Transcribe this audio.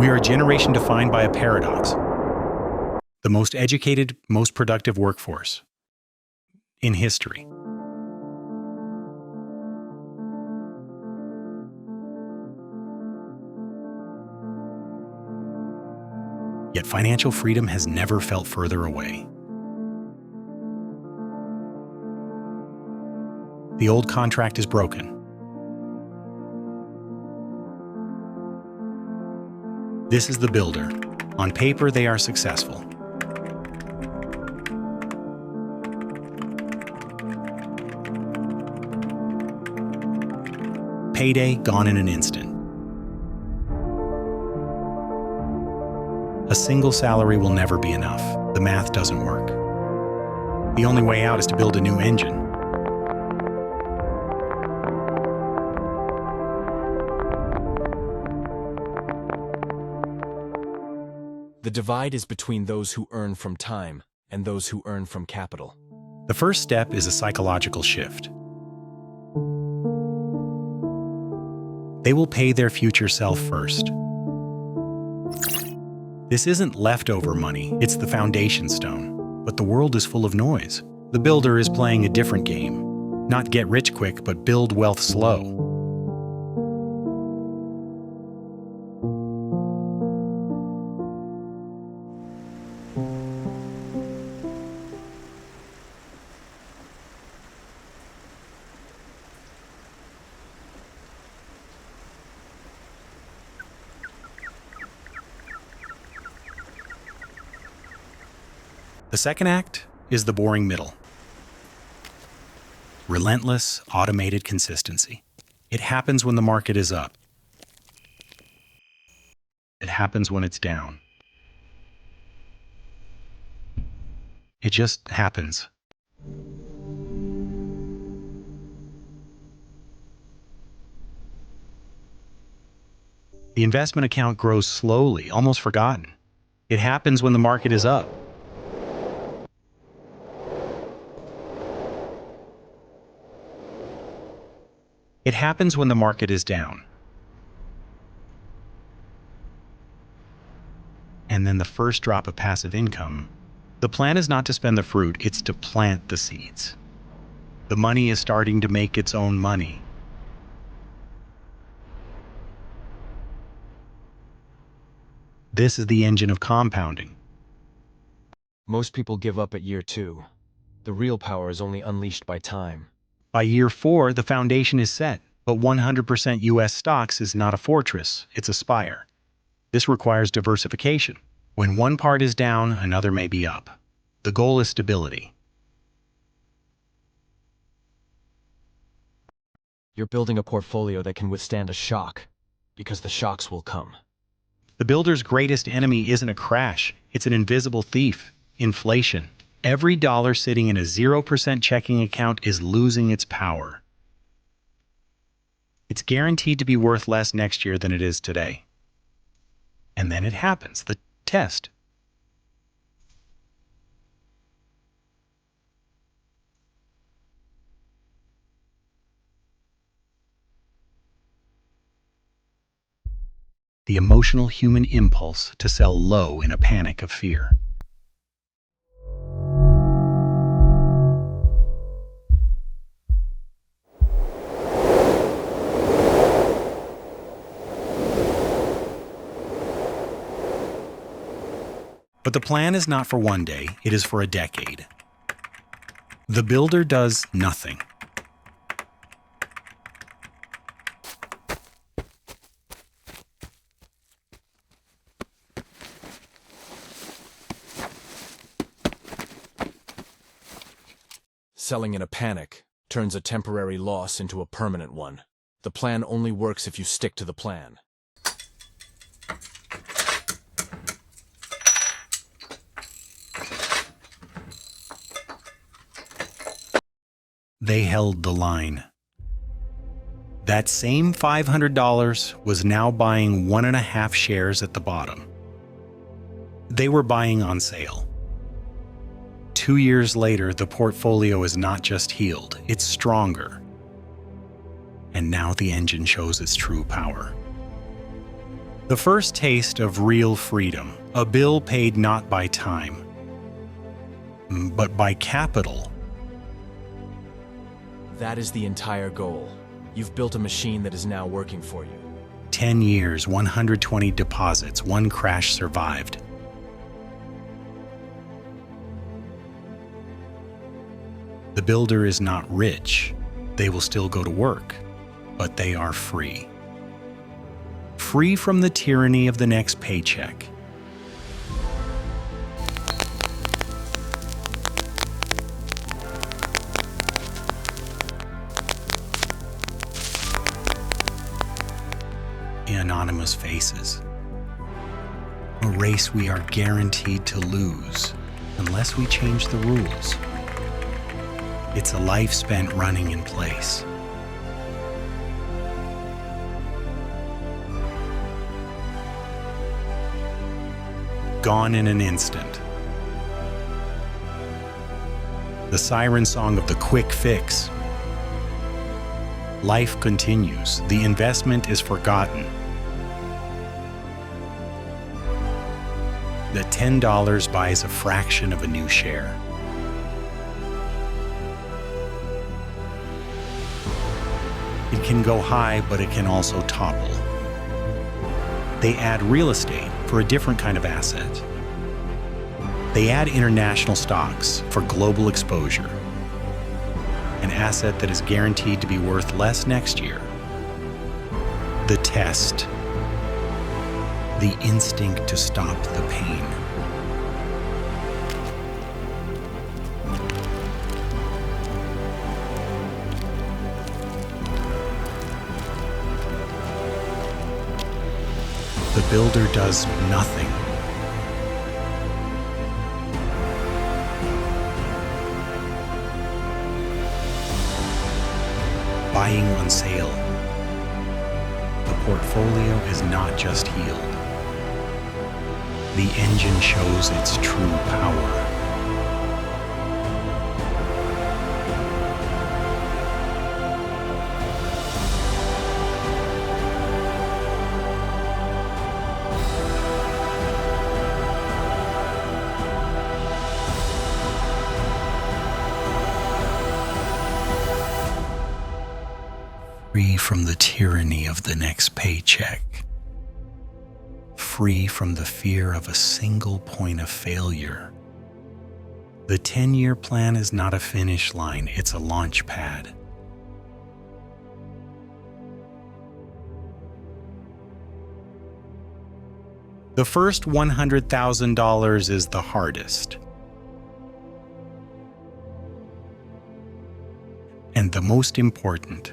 We are a generation defined by a paradox. The most educated, most productive workforce in history. Yet financial freedom has never felt further away. The old contract is broken. This is the builder. On paper, they are successful. Payday gone in an instant. A single salary will never be enough. The math doesn't work. The only way out is to build a new engine. The divide is between those who earn from time and those who earn from capital. The first step is a psychological shift. They will pay their future self first. This isn't leftover money, it's the foundation stone. But the world is full of noise. The builder is playing a different game. Not get rich quick, but build wealth slow. The second act is the boring middle. Relentless, automated consistency. It happens when the market is up. It happens when it's down. It just happens. The investment account grows slowly, almost forgotten. It happens when the market is up. It happens when the market is down. And then the first drop of passive income. The plan is not to spend the fruit, it's to plant the seeds. The money is starting to make its own money. This is the engine of compounding. Most people give up at year 2. The real power is only unleashed by time. By year 4, the foundation is set, but 100% US stocks is not a fortress, it's a spire. This requires diversification. When one part is down, another may be up. The goal is stability. You're building a portfolio that can withstand a shock, because the shocks will come. The builder's greatest enemy isn't a crash, it's an invisible thief: inflation. Every dollar sitting in a 0% checking account is losing its power. It's guaranteed to be worth less next year than it is today. And then it happens, the test. The emotional human impulse to sell low in a panic of fear. But the plan is not for one day, it is for a decade. The builder does nothing. Selling in a panic turns a temporary loss into a permanent one. The plan only works if you stick to the plan. They held the line. That same $500 was now buying 1.5 shares at the bottom. They were buying on sale. 2 years later, the portfolio is not just healed, it's stronger. And now the engine shows its true power. The first taste of real freedom, a bill paid not by time, but by capital. That is the entire goal. You've built a machine that is now working for you. 10 years, 120 deposits, one crash survived. The builder is not rich. They will still go to work, but they are free. Free from the tyranny of the next paycheck. Anonymous faces. A race we are guaranteed to lose unless we change the rules. It's a life spent running in place. Gone in an instant. The siren song of the quick fix. Life continues. The investment is forgotten. That $10 buys a fraction of a new share. It can go high, but it can also topple. They add real estate for a different kind of asset. They add international stocks for global exposure, an asset that is guaranteed to be worth less next year. The test, the instinct to stop the pain. The builder does nothing. Buying on sale. The portfolio is not just healed. The engine shows its true power. Free from the tyranny of the next paycheck. Free from the fear of a single point of failure. The 10-year plan is not a finish line, it's a launch pad. The first $100,000 is the hardest. And the most important.